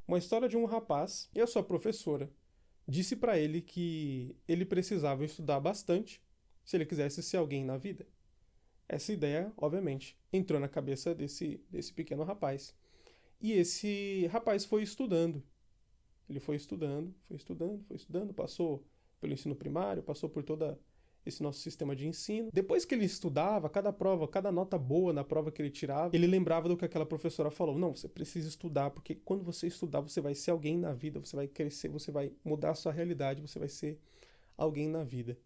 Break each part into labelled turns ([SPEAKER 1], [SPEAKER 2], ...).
[SPEAKER 1] Uma história de um rapaz e a sua professora disse para ele que ele precisava estudar bastante se ele quisesse ser alguém na vida. Essa ideia, obviamente, entrou na cabeça desse pequeno rapaz. E esse rapaz foi estudando. Ele foi estudando, passou pelo ensino primário, passou por todo esse nosso sistema de ensino. Depois que ele estudava, cada prova, cada nota boa na prova que ele tirava, ele lembrava do que aquela professora falou. Não, você precisa estudar, porque quando você estudar, você vai ser alguém na vida, você vai crescer, você vai mudar a sua realidade, você vai ser alguém na vida.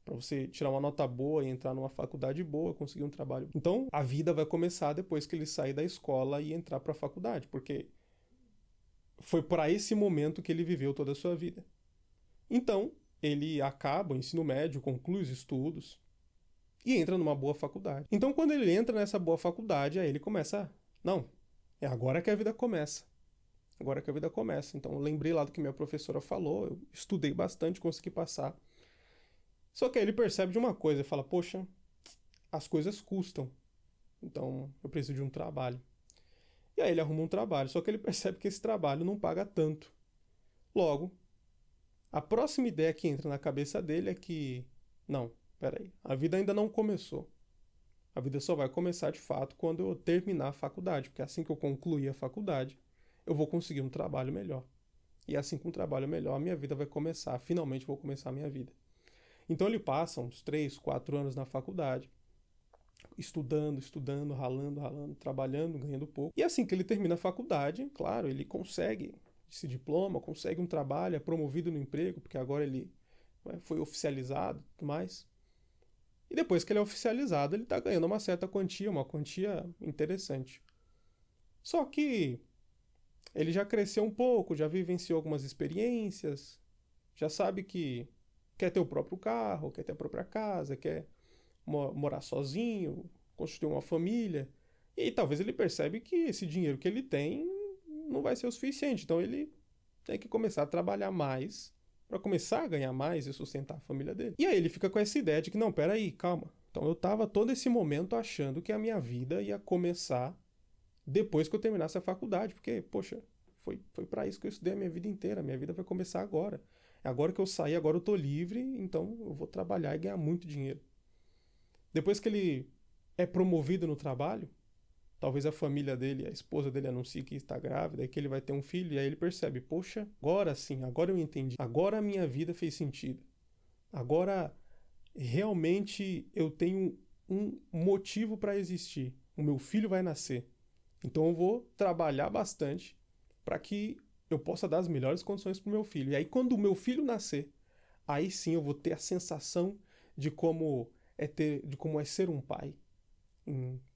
[SPEAKER 1] Para você tirar uma nota boa e entrar numa faculdade boa, conseguir um trabalho. Então, a vida vai começar depois que ele sair da escola e entrar para a faculdade, porque foi para esse momento que ele viveu toda a sua vida. Então, ele acaba o ensino médio, conclui os estudos e entra numa boa faculdade. Então, quando ele entra nessa boa faculdade, aí ele começa, não, é agora que a vida começa. Agora que a vida começa. Então, eu lembrei lá do que minha professora falou, eu estudei bastante, consegui passar. Só que aí ele percebe de uma coisa, ele fala, poxa, as coisas custam, então eu preciso de um trabalho. E aí ele arruma um trabalho, só que ele percebe que esse trabalho não paga tanto. Logo, a próxima ideia que entra na cabeça dele é que, não, peraí, a vida ainda não começou. A vida só vai começar de fato quando eu terminar a faculdade, porque assim que eu concluir a faculdade, eu vou conseguir um trabalho melhor. E assim com um trabalho melhor, a minha vida vai começar, finalmente vou começar a minha vida. Então ele passa uns 3, 4 anos na faculdade, estudando, ralando, trabalhando, ganhando pouco. E assim que ele termina a faculdade, claro, ele consegue esse diploma, consegue um trabalho, é promovido no emprego, porque agora ele foi oficializado e tudo mais. E depois que ele é oficializado, ele está ganhando uma certa quantia, uma quantia interessante. Só que ele já cresceu um pouco, já vivenciou algumas experiências, já sabe que quer ter o próprio carro, quer ter a própria casa, quer morar sozinho, construir uma família. E talvez ele percebe que esse dinheiro que ele tem não vai ser o suficiente. Então ele tem que começar a trabalhar mais para começar a ganhar mais e sustentar a família dele. E aí ele fica com essa ideia de que, não, peraí, calma. Então eu tava todo esse momento achando que a minha vida ia começar depois que eu terminasse a faculdade, porque, poxa, foi para isso que eu estudei a minha vida inteira. A minha vida vai começar agora. Agora que eu saí, agora eu tô livre, então eu vou trabalhar e ganhar muito dinheiro. Depois que ele é promovido no trabalho, talvez a família dele, a esposa dele anuncie que está grávida e que ele vai ter um filho, e aí ele percebe, poxa, agora sim, agora eu entendi. Agora a minha vida fez sentido. Agora realmente eu tenho um motivo para existir. O meu filho vai nascer. Então eu vou trabalhar bastante para que eu possa dar as melhores condições para o meu filho. E aí quando o meu filho nascer, aí sim eu vou ter a sensação de como é ser um pai.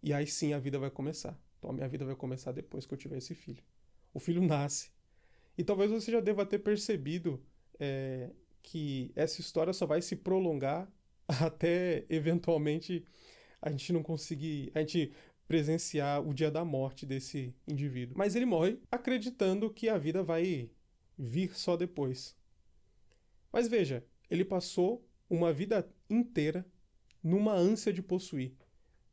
[SPEAKER 1] E aí sim a vida vai começar. Então a minha vida vai começar depois que eu tiver esse filho. O filho nasce. E talvez você já deva ter percebido que essa história só vai se prolongar até eventualmente a gente não conseguir, a gente presenciar o dia da morte desse indivíduo. Mas ele morre acreditando que a vida vai vir só depois. Mas veja, ele passou uma vida inteira numa ânsia de possuir.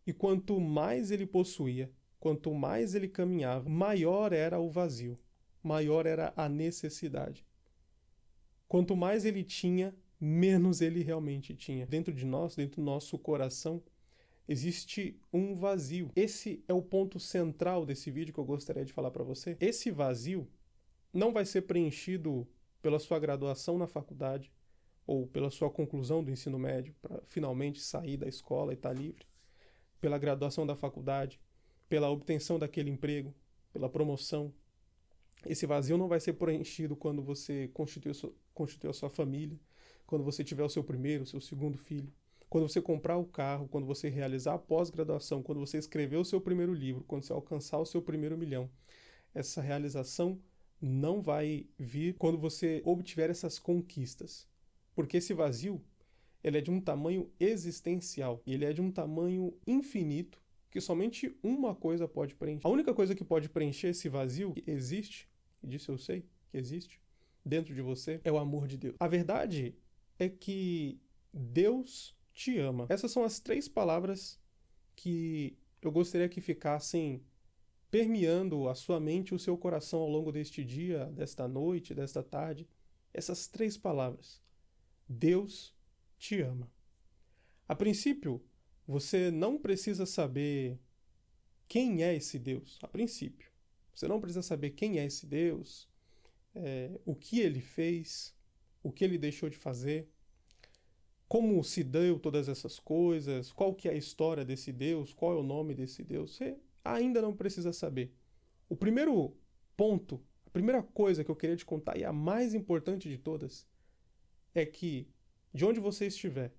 [SPEAKER 1] E quanto mais ele possuía, quanto mais ele caminhava, maior era o vazio, maior era a necessidade. Quanto mais ele tinha, menos ele realmente tinha. Dentro de nós, dentro do nosso coração, existe um vazio. Esse é o ponto central desse vídeo que eu gostaria de falar para você. Esse vazio não vai ser preenchido pela sua graduação na faculdade ou pela sua conclusão do ensino médio para finalmente sair da escola e estar livre, pela graduação da faculdade, pela obtenção daquele emprego, pela promoção. Esse vazio não vai ser preenchido quando você constituir a sua família, quando você tiver o seu primeiro, o seu segundo filho, quando você comprar o carro, quando você realizar a pós-graduação, quando você escrever o seu primeiro livro, quando você alcançar o seu primeiro milhão. Essa realização não vai vir quando você obtiver essas conquistas. Porque esse vazio, ele é de um tamanho existencial, e ele é de um tamanho infinito, que somente uma coisa pode preencher. A única coisa que pode preencher esse vazio que existe, e disso eu sei que existe, dentro de você, é o amor de Deus. A verdade é que Deus te ama. Essas são as 3 palavras que eu gostaria que ficassem permeando a sua mente e o seu coração ao longo deste dia, desta noite, desta tarde, essas 3 palavras: Deus te ama. A princípio, você não precisa saber quem é esse Deus. A princípio, você não precisa saber quem é esse Deus, o que ele fez, o que ele deixou de fazer, como se deu todas essas coisas, qual que é a história desse Deus, qual é o nome desse Deus. Você ainda não precisa saber. O primeiro ponto, a primeira coisa que eu queria te contar, e a mais importante de todas, é que de onde você estiver,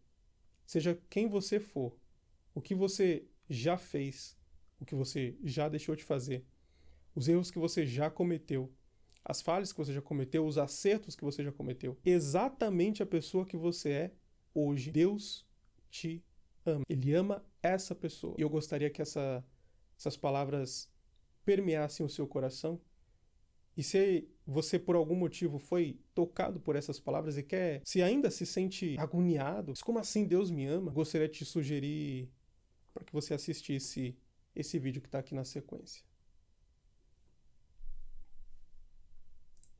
[SPEAKER 1] seja quem você for, o que você já fez, o que você já deixou de fazer, os erros que você já cometeu, as falhas que você já cometeu, os acertos que você já cometeu, exatamente a pessoa que você é hoje, Deus te ama. Ele ama essa pessoa. E eu gostaria que essas palavras permeassem o seu coração. E se você por algum motivo foi tocado por essas palavras e se ainda se sente agoniado, mas como assim Deus me ama? Gostaria de te sugerir para que você assistisse esse vídeo que está aqui na sequência.